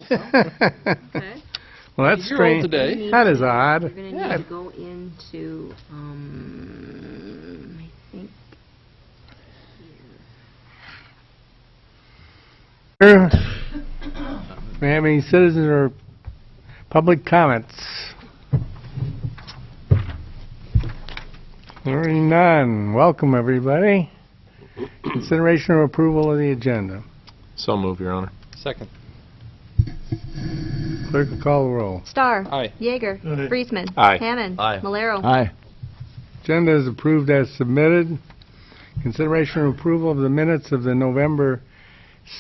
Okay. Well, that's You're old strange. today. That is odd. We're going to need to go into, I think, We have any citizens or public comments? Hearing none. Welcome, everybody. Consideration or approval of the agenda. So moved, Your Honor. Second. Clerk will call the roll. Starr. Aye. Yeager. Aye. Friesman. Aye. Hammond. Aye. Malero. Aye. Agenda is approved as submitted. Consideration or approval of the minutes of the November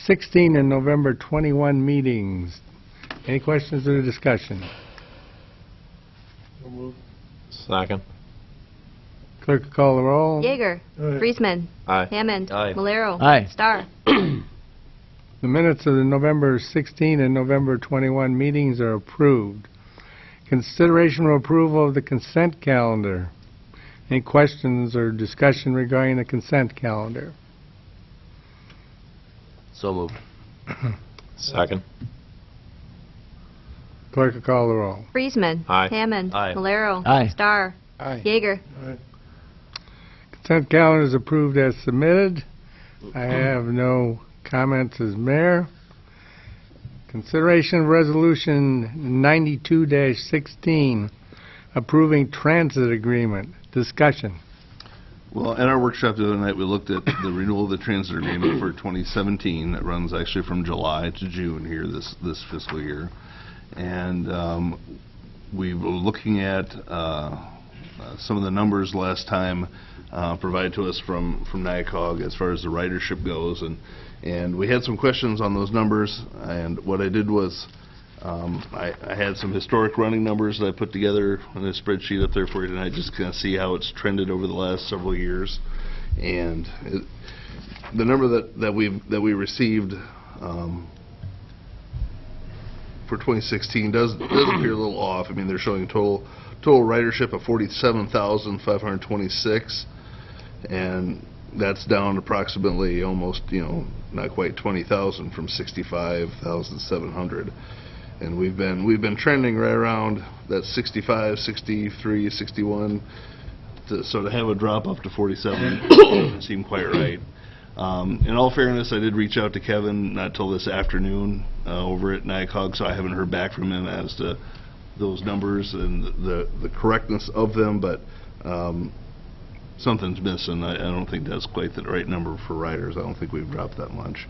16 and November 21 meetings. Any questions or discussion? Second. Clerk will call the roll. Yeager. Friesman. Aye. Hammond. Aye. Malero. Aye. Starr. The minutes of the November 16 and November 21 meetings are approved. Consideration or approval of the consent calendar. Any questions or discussion regarding the consent calendar? So moved. Second. Clerk will call the roll. Friesman. Aye. Hammond. Aye. Malero. Aye. Starr. Aye. Yeager. Consent calendar is approved as submitted. I have no comments as mayor. Consideration of resolution 92-16 approving transit agreement. Discussion. Well, at our workshop the other night, we looked at the renewal of the transit agreement for 2017. That runs actually from July to June here this fiscal year. And we were looking at some of the numbers last time provided to us from NIACOG as far as the ridership goes. And we had some questions on those numbers. And what I did was I had some historic running numbers that I put together in a spreadsheet up there for you tonight, just to kind of see how it's trended over the last several years. And the number that we received for 2016 does appear a little off. I mean, they're showing total ridership of 47,526, and that's down approximately almost, not quite 20,000 from 65,700. And we've been trending right around that 65, 63, 61. So to have a drop up to 47 doesn't seem quite right. In all fairness, I did reach out to Kevin not till this afternoon over at NIACOG, so I haven't heard back from him as to those numbers and the correctness of them, but something's missing. I don't think that's quite the right number for riders. I don't think we've dropped that much.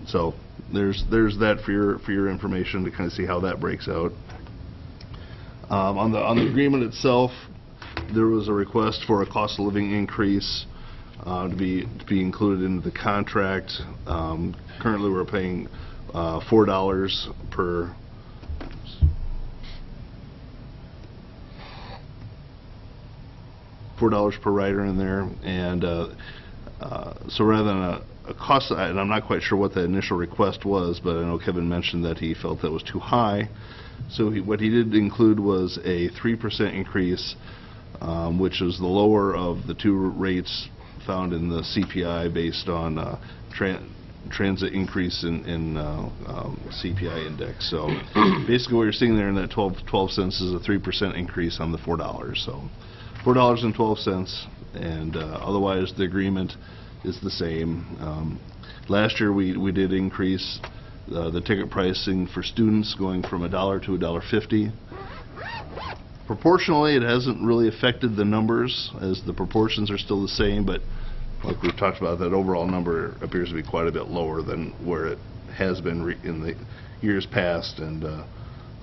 So there's that for your information to kind of see how that breaks out. On the agreement itself, there was a request for a cost of living increase to be included in the contract. Currently, we're paying $4 per rider in there, and so rather than a cost, and I'm not quite sure what the initial request was, but I know Kevin mentioned that he felt that was too high. So what he did include was a 3% increase, which is the lower of the two rates found in the CPI based on transit increase in CPI index. So basically what you're seeing there in that 12 cents is a 3% increase on the $4. So $4.12, and otherwise the agreement is the same. Last year we did increase the ticket pricing for students, going from $1 to $1.50. Proportionally, it hasn't really affected the numbers, as the proportions are still the same, but like we've talked about, that overall number appears to be quite a bit lower than where it has been in the years past. And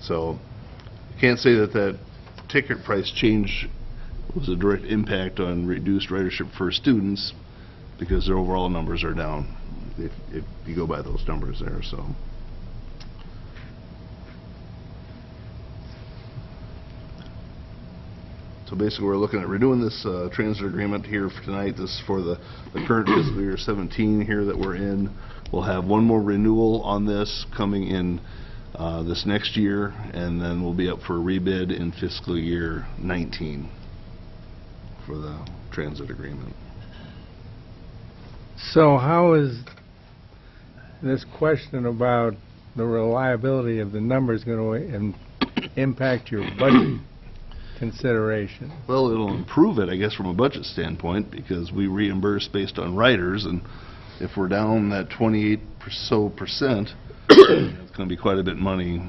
so can't say that ticket price change was a direct impact on reduced ridership for students, because their overall numbers are down if you go by those numbers there. So basically we're looking at renewing this transit agreement here for tonight. This is for the current fiscal year 17 here that we're in. We'll have one more renewal on this coming in this next year, and then we'll be up for a rebid in fiscal year 19 for the transit agreement. So how is this question about the reliability of the numbers going to impact your budget consideration? Well, it'll improve it, I guess, from a budget standpoint, because we reimburse based on riders, and if we're down that 28% it's going to be quite a bit of money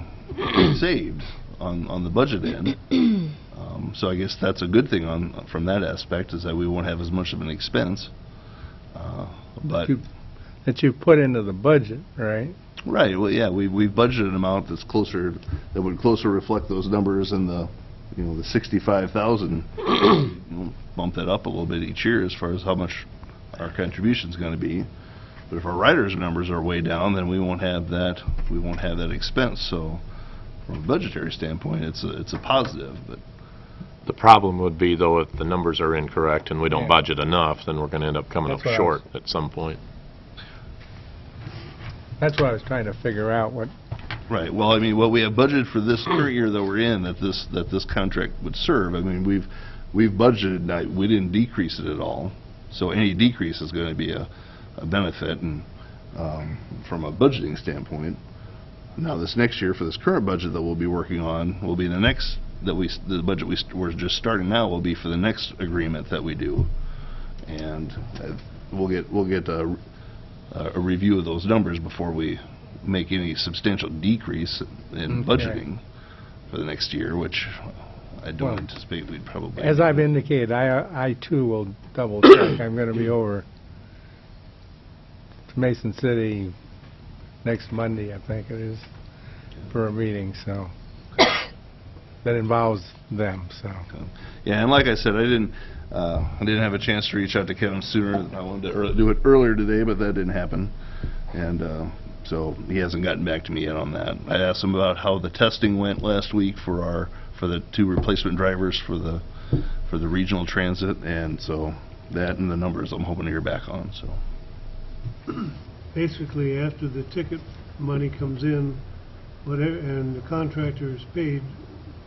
saved on the budget end. So I guess that's a good thing from that aspect, is that we won't have as much of an expense. But That you put into the budget, right? right, well, yeah, we've budgeted an amount that's closer, that would closer reflect those numbers in the, you know, the 65,000. Bump that up a little bit each year as far as how much our contribution's going to be. But if our riders' numbers are way down, then we won't have that. We won't have that expense. So, from a budgetary standpoint, it's a positive. But The problem would be, though, if the numbers are incorrect and we don't Yeah. budget enough, then we're going to end up coming That's up what I short at some point. That's what I was trying to figure out, what, right, well, I mean, what we have budgeted for this current year that we're in, that this contract would serve. I mean, we've budgeted. We didn't decrease it at all. So any decrease is going to be a benefit, and from a budgeting standpoint. Now, this next year, for this current budget that we'll be working on, will be the next, the budget we're just starting now will be for the next agreement that we do. And we'll get a review of those numbers before we make any substantial decrease in Okay. budgeting for the next year, which I don't Well, anticipate we'd probably... as I've indicated, I too will double check. I'm going to be over to Mason City next Monday, I think it is, for a meeting, so that involves them, so. Yeah, and like I said, I didn't have a chance to reach out to Kevin sooner. I wanted to do it earlier today, but that didn't happen. And so he hasn't gotten back to me yet on that. I asked him about how the testing went last week for the 2 replacement drivers for the regional transit, and so that and the numbers I'm hoping to hear back on. So Basically, after the ticket money comes in, whatever, and the contractor is paid,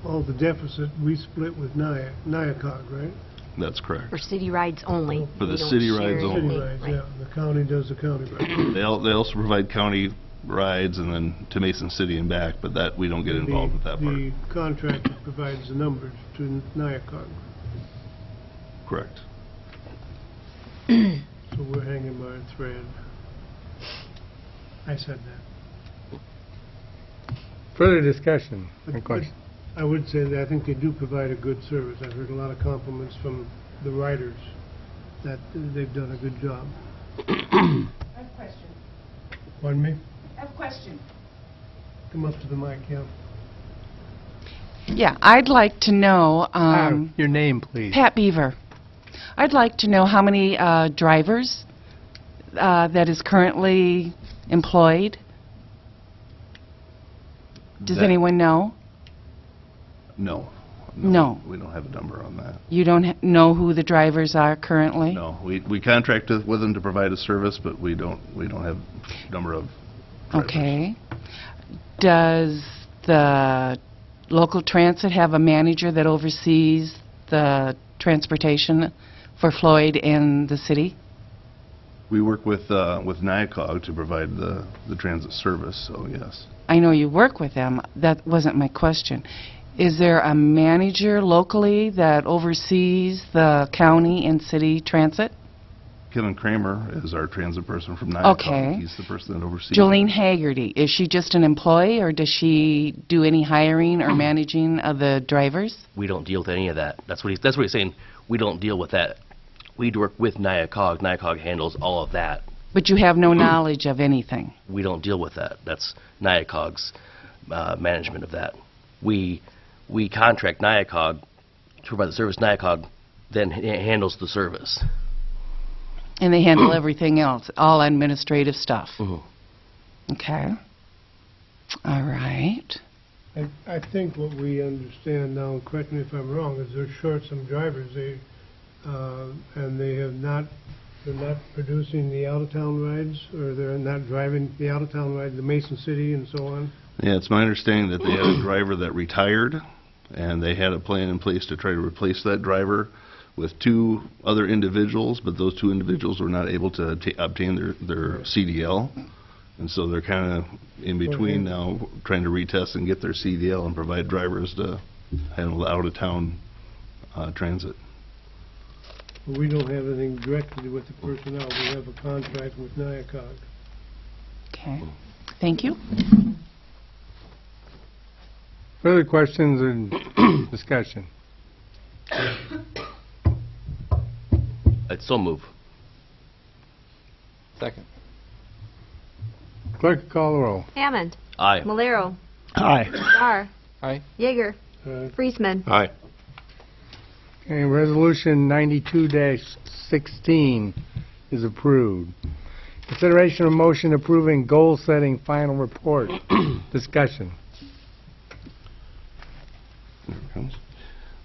all the deficit we split with NIACOG, right? that's correct. For city rides only. For the We don't city share rides only. City anything, rides, right. yeah. The county does the county rides. They also provide county rides and then to Mason City and back, but that we don't get involved with that part. The contractor provides the numbers to NIACOG, Correct. so we're hanging by a thread. I said that. Further discussion But- and question? I would say that I think they do provide a good service. I've heard a lot of compliments from the riders that they've done a good job. I have a question. Pardon me? I have a question. Come up to the mic, yeah. Yeah, I'd like to know, Your name, please. Pat Beaver, I'd like to know how many drivers that is currently employed. Does That- anyone know? No. No. We don't have a number on that. You don't know who the drivers are currently? No, we contract with them to provide a service, but we don't have number of drivers. Okay. Does the local transit have a manager that oversees the transportation for Floyd and the city? We work with NIACOG to provide the transit service, so yes. I know you work with them. That wasn't my question. Is there a manager locally that oversees the county and city transit? Kevin Kramer is our transit person from NIACOG. Okay. He's the person that oversees. Jolene Haggerty, is she just an employee, or does she do any hiring or managing of the drivers? We don't deal with any of that. That's what he's saying. We don't deal with that. We work with NIACOG. NIACOG handles all of that. But you have no knowledge of anything? We don't deal with that. That's NIACOG's management of that. We contract NIACOG to provide the service. NIACOG then handles the service. And they handle everything else, all administrative stuff? Mhm. Okay. All right. I think what we understand now, and correct me if I'm wrong, is they're short some drivers. And they're not producing the out-of-town rides, or they're not driving the out-of-town rides, the Mason City and so on. Yeah, it's my understanding that they had a driver that retired, and they had a plan in place to try to replace that driver with 2 other individuals, but those 2 individuals were not able to obtain their CDL, And so they're kind of in between now, trying to retest and get their CDL and provide drivers to handle the out-of-town transit. We don't have anything directly with the personnel. We have a contract with NIACOG. Okay, thank you. Further questions or discussion? I'd so move. Second. Clerk, call the roll. Hammond, Aye. Malero, Aye. Starr, Aye. Yeager, Friesman. Aye. Okay, Resolution 92-16 is approved. Consideration of motion approving goal-setting final report. Discussion.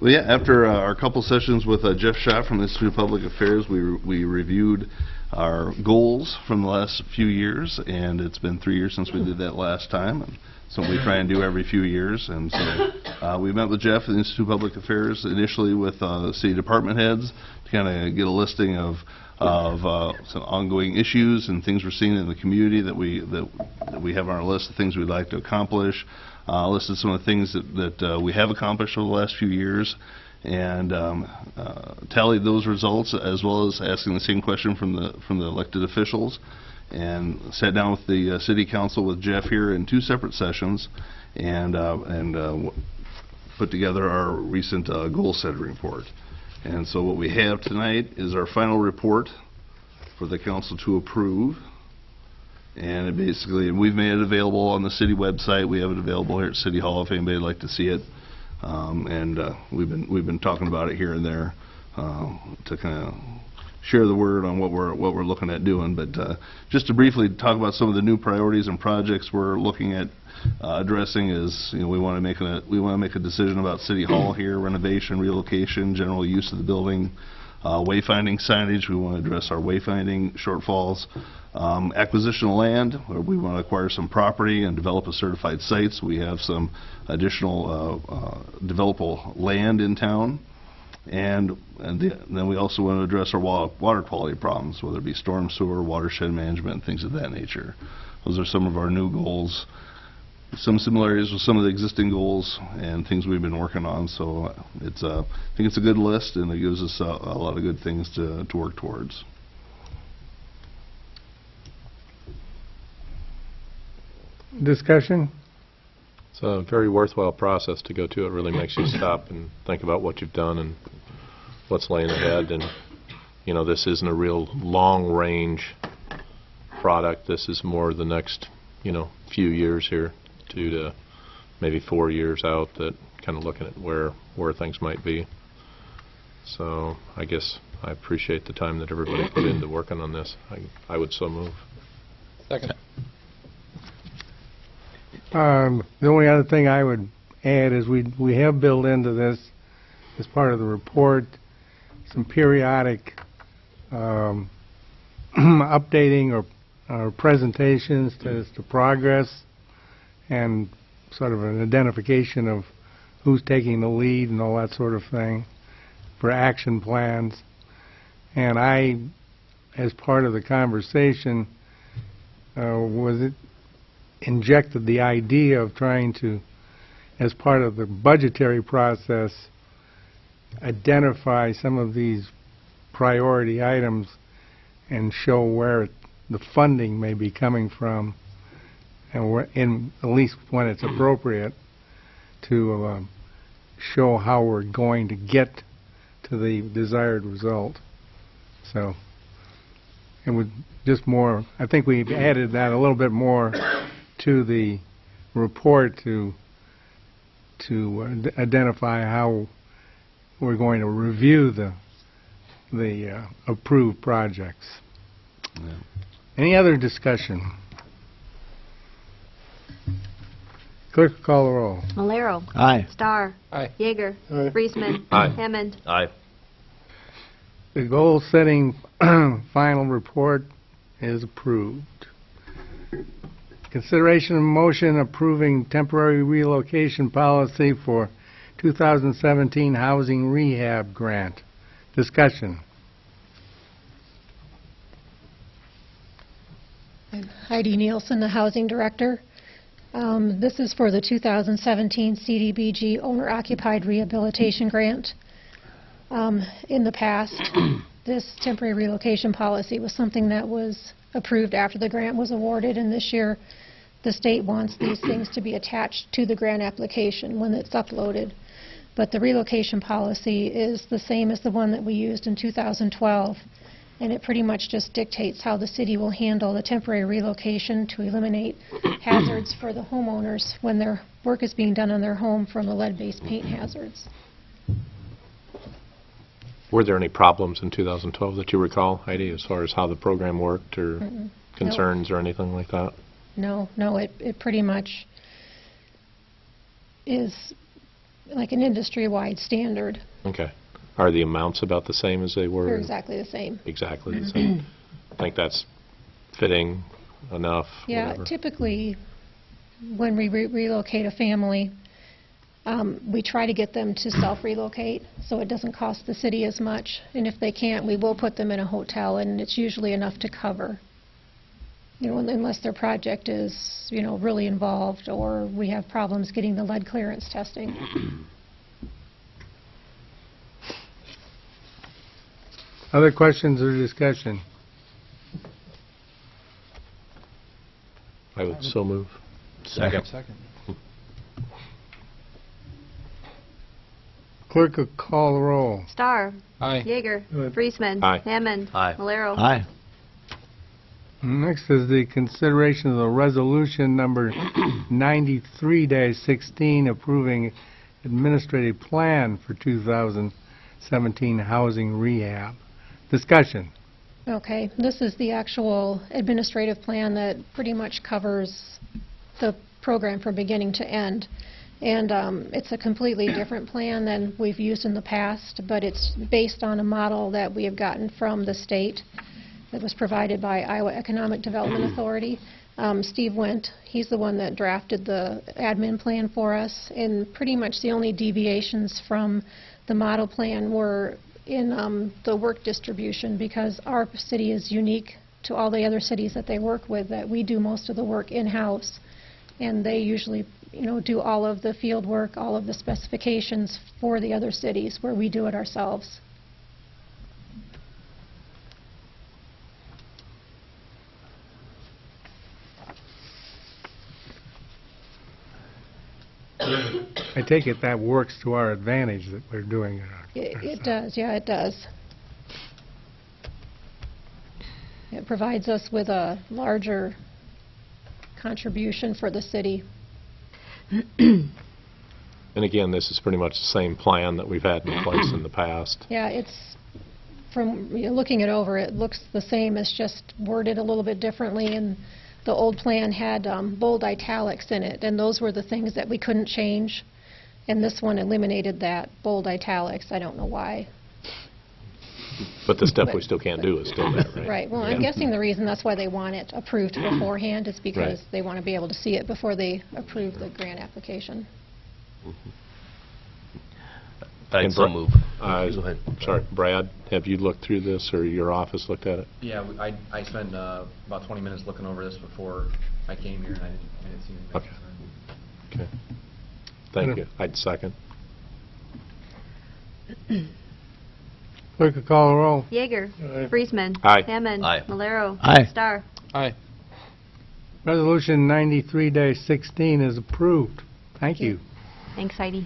Well, yeah, after our couple sessions with Jeff Schott from the Institute of Public Affairs, we reviewed our goals from the last few years, and it's been 3 years since we did that last time. And something we try and do every few years. And so we met with Jeff at the Institute of Public Affairs initially with city department heads to kind of get a listing of some ongoing issues and things we're seeing in the community that we have on our list of things we'd like to accomplish. Listed some of the things that we have accomplished over the last few years, and tallied those results, as well as asking the same question from the elected officials, and sat down with the city council with Jeff here in 2 separate sessions, and put together our recent goal setting report. And so what we have tonight is our final report for the council to approve. And it basically, we've made it available on the city website. We have it available here at City Hall if anybody would like to see it. We've been talking about it here and there to kind of share the word on what we're looking at doing. But just to briefly talk about some of the new priorities and projects we're looking at addressing is, we want to make a decision about City Hall here, renovation, relocation, general use of the building. Wayfinding signage, we want to address our wayfinding shortfalls. Acquisition of land, where we want to acquire some property and develop a certified sites. We have some additional developable land in town. And then we also want to address our water quality problems, whether it be storm sewer, watershed management, and things of that nature. Those are some of our new goals. Some similarities with some of the existing goals and things we've been working on. So I think it's a good list, and it gives us a lot of good things to work towards. Discussion? It's a very worthwhile process to go to. It really makes you stop and think about what you've done and what's laying ahead. And, this isn't a real long-range product. This is more the next, few years here, 2 to maybe 4 years out, that kind of looking at where things might be. So I guess I appreciate the time that everybody put into working on this. I would so move. Second. The only other thing I would add is we have built into this, as part of the report, some periodic updating or presentations as to progress, and sort of an identification of who's taking the lead and all that sort of thing for action plans. And I, as part of the conversation, injected the idea of trying to, as part of the budgetary process, identify some of these priority items and show where the funding may be coming from, and at least when it's appropriate, to show how we're going to get to the desired result. So it would just more, I think we've added that a little bit more to the report to identify how we're going to review the approved projects. Yeah. Any other discussion? Clerk, call the roll. Malero, Aye. Starr, Aye. Yeager, Aye. Friesman. Aye. Hammond. Aye. The goal-setting final report is approved. Consideration of motion approving temporary relocation policy for 2017 housing rehab grant. Discussion. I'm Heidi Nielsen, the Housing Director. This is for the 2017 CDBG Owner-Occupied Rehabilitation Grant. In the past, this temporary relocation policy was something that was approved after the grant was awarded, and this year the state wants these things to be attached to the grant application when it's uploaded. But the relocation policy is the same as the one that we used in 2012. And it pretty much just dictates how the city will handle the temporary relocation to eliminate hazards for the homeowners when their work is being done on their home from the lead-based paint hazards. Were there any problems in 2012 that you recall, Heidi, as far as how the program worked or concerns or anything like that? No, it pretty much is like an industry-wide standard. Okay. Are the amounts about the same as they were? They're exactly the same. Exactly the same. I think that's fitting enough. Yeah, whatever. typically when we relocate a family, we try to get them to self-relocate so it doesn't cost the city as much. And if they can't, we will put them in a hotel, and it's usually enough to cover. You know, unless their project is, you know, really involved or we have problems getting the lead clearance testing. Other questions or discussion? I would so move. Second. Clerk will call the roll. Starr. Aye. Yeager. Aye. Friesman. Aye. Hammond. Aye. Malero. Aye. Next is the consideration of the resolution number 93-16 approving administrative plan for 2017 housing rehab. Discussion. Okay, this is the actual administrative plan that pretty much covers the program from beginning to end. And it's a completely different plan than we've used in the past, but it's based on a model that we have gotten from the state that was provided by Iowa Economic Development Authority. Steve Wendt, he's the one that drafted the admin plan for us, and pretty much the only deviations from the model plan were in the work distribution, because our city is unique to all the other cities that they work with, that we do most of the work in-house, and they usually, you know, do all of the field work, all of the specifications for the other cities, where we do it ourselves. I take it that works to our advantage that we're doing it It does, yeah, it does. It provides us with a larger contribution for the city. And again, this is pretty much the same plan that we've had in place in the past. Yeah, it's, from looking it over, it looks the same, it's just worded a little bit differently, and the old plan had bold italics in it, and those were the things that we couldn't change, and this one eliminated that bold italics. I don't know why. But the step we still can't do is still there, right? Right, well, I'm guessing the reason that's why they want it approved beforehand is because Right. they want to be able to see it before they approve the grant application. I'd And so Bra- move. Go ahead. Sorry, Brad, have you looked through this, or your office looked at it? Yeah, I spent about 20 minutes looking over this before I came here, and I didn't see anything. Okay. Okay. Thank you. I'd second. Clerk will call the roll. Yeager. Aye. Friesman. Aye. Hammond. Aye. Malero. Aye. Starr. Aye. Resolution 93-16 is approved. Thank you. Thanks, Heidi.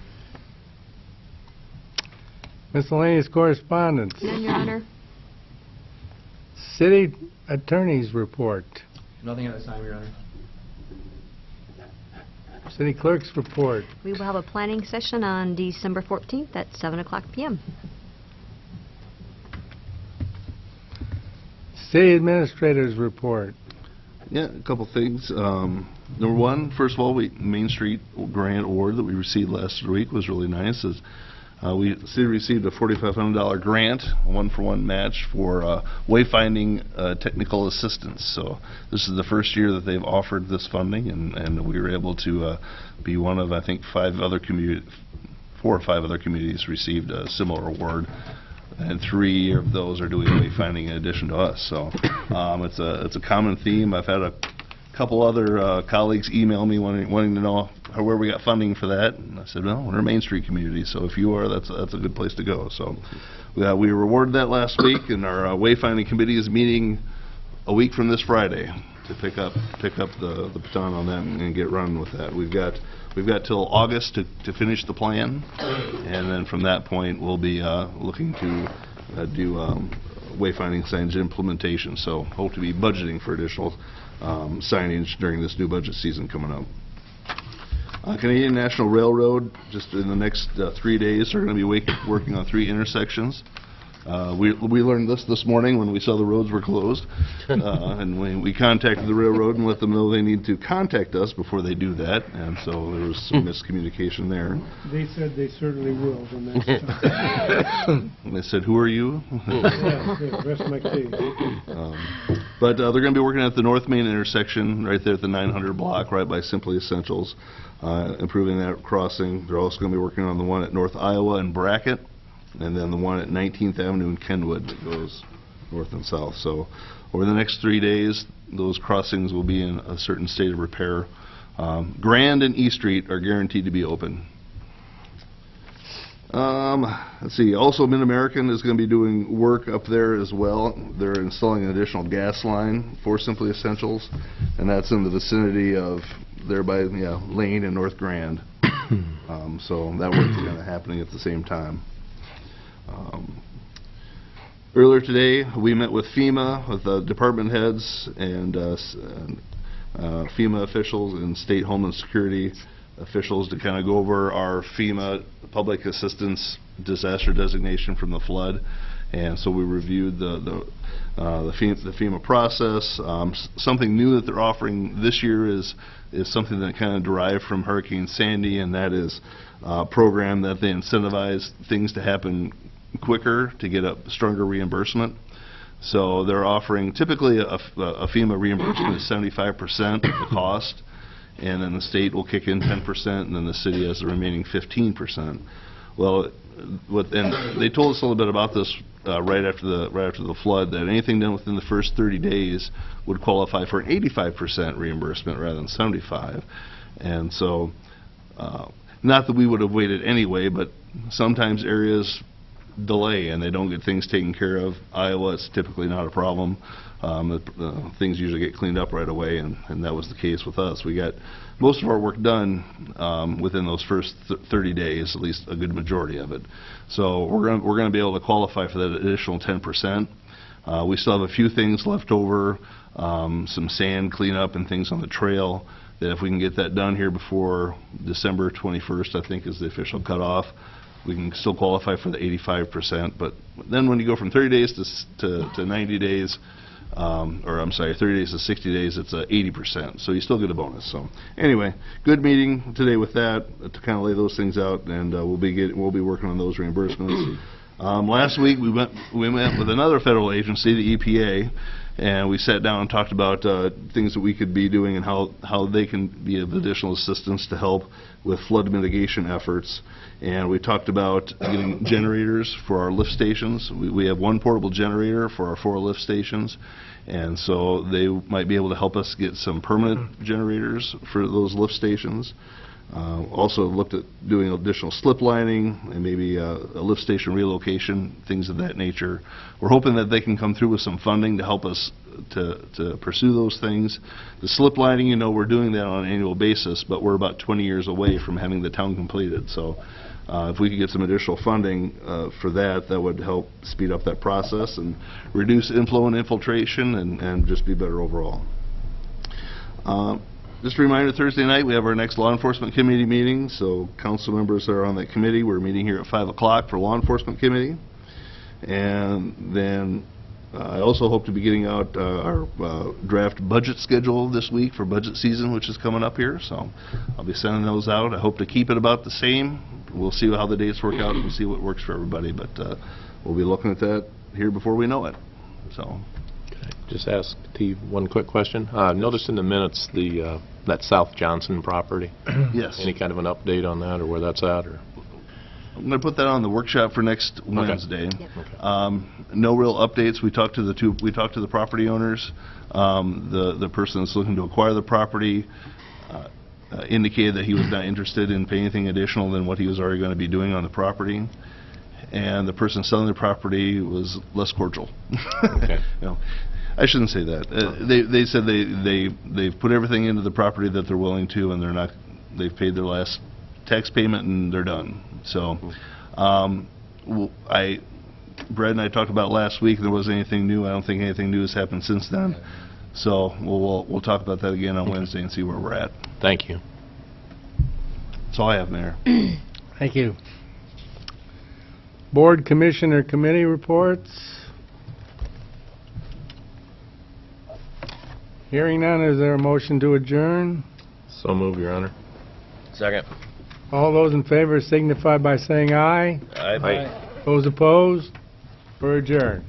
Miscellaneous correspondence. None, Your Honor. City Attorney's report. Nothing at this time, Your Honor. City Clerk's report. We will have a planning session on December 14th at 7 o'clock p.m. City Administrator's report. Yeah, a couple things. Number one, first of all, Main Street grant award that we received last week was really nice. The city received a $4,500 grant, a one-for-one match for wayfinding technical assistance. So this is the first year that they've offered this funding, and we were able to be one of, I think, 4 or 5 other communities received a similar award and 3 of those are doing wayfinding in addition to us. So it's a common theme. I've had a couple other colleagues email me wanting to know where we got funding for that, and I said, well, we're a Main Street community, so if you are, that's a good place to go. So we rewarded that last week, and our wayfinding committee is meeting a week from this Friday to pick up the baton on that and get running with that. We've got till August to finish the plan, and then from that point we'll be looking to do wayfinding signage implementation. So hope to be budgeting for additional signage during this new budget season coming up. Canadian National Railroad, just in the next 3 days, are going to be working on 3 intersections. We learned this morning when we saw the roads were closed, and we contacted the railroad and let them know they need to contact us before they do that, and so there was some miscommunication there. They said they certainly will the next time. And they said, who are you? Yeah, rest my case. But they're going to be working at the North Main intersection right there at the 900 block, right by Simply Essentials, improving that crossing. They're also going to be working on the one at North Iowa and Brackett, and then the one at 19th Avenue in Kenwood that goes north and south. So over the next 3 days, those crossings will be in a certain state of repair. Grand and E Street are guaranteed to be open. Let's see, also Mid-American is going to be doing work up there as well. They're installing an additional gas line for Simply Essentials, and that's in the vicinity of there by Lane and North Grand. So that work is kind of happening at the same time. Earlier today, we met with FEMA, with the department heads and FEMA officials and State Homeland Security officials to kind of go over our FEMA public assistance disaster designation from the flood. And so we reviewed the FEMA process. Something new that they're offering this year is something that kind of derived from Hurricane Sandy, and that is a program that they incentivize things to happen quicker to get a stronger reimbursement. So they're offering typically a FEMA reimbursement is 75% of the cost, and then the state will kick in 10%, and then the city has the remaining 15%. Well, and they told us a little bit about this right after the flood, that anything done within the first 30 days would qualify for an 85% reimbursement rather than 75%. And so, not that we would have waited anyway, but sometimes areas delay and they don't get things taken care of. Iowa, it's typically not a problem. Things usually get cleaned up right away, and that was the case with us. We got most of our work done within those first 30 days, at least a good majority of it. So we're going to be able to qualify for that additional 10%. We still have a few things left over, some sand cleanup and things on the trail, that if we can get that done here before December 21st, I think is the official cutoff, we can still qualify for the 85%. But then when you go from 30 days to 90 days, or I'm sorry, 30 days to 60 days, it's 80%. So you still get a bonus. So anyway, good meeting today with that to kind of lay those things out, and we'll be working on those reimbursements. Last week we met with another federal agency, the EPA, and we sat down and talked about things that we could be doing and how they can be of additional assistance to help with flood mitigation efforts. And we talked about getting generators for our lift stations. We have one portable generator for our 4 lift stations, and so they might be able to help us get some permanent generators for those lift stations. Also looked at doing additional slip lining and maybe a lift station relocation, things of that nature. We're hoping that they can come through with some funding to help us to pursue those things. The slip lining, you know, we're doing that on an annual basis, but we're about 20 years away from having the town completed. So if we could get some additional funding for that, that would help speed up that process and reduce inflow and infiltration and just be better overall. Just a reminder, Thursday night we have our next law enforcement committee meeting, so council members that are on that committee, we're meeting here at 5 o'clock for law enforcement committee. And then I also hope to be getting out our draft budget schedule this week for budget season, which is coming up here, so I'll be sending those out. I hope to keep it about the same. We'll see how the dates work out and see what works for everybody, but we'll be looking at that here before we know it. So. Just ask Steve one quick question. Noticed in the minutes that South Johnson property. Yes. Any kind of an update on that, or where that's at? Or I'm going to put that on the workshop for next Wednesday. Yep. No real updates. We talked to the property owners. The person that's looking to acquire the property indicated that he was not interested in paying anything additional than what he was already going to be doing on the property. And the person selling the property was less cordial. Okay. No, I shouldn't say that. They said they've put everything into the property that they're willing to, and they've paid their last tax payment and they're done. So, Brad and I talked about last week. There wasn't anything new. I don't think anything new has happened since then. So we'll talk about that again on Wednesday and see where we're at. Thank you. That's all I have, Mayor. Thank you. Board, commission, or committee reports? Hearing none, is there a motion to adjourn? So move, Your Honor. Second. All those in favor signify by saying aye. Aye. Those opposed? We're adjourned.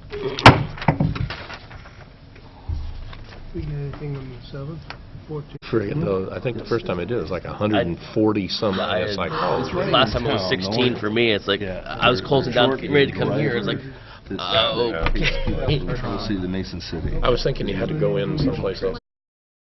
We get anything on the 7th, 14th? Forget those. I think the first time I did, it was like 140 some ISI calls. Last time it was 16 for me. It's like, I was closing down, getting ready to come here. It's like, oh, okay. We'll see the Mason City. I was thinking you had to go in someplace else.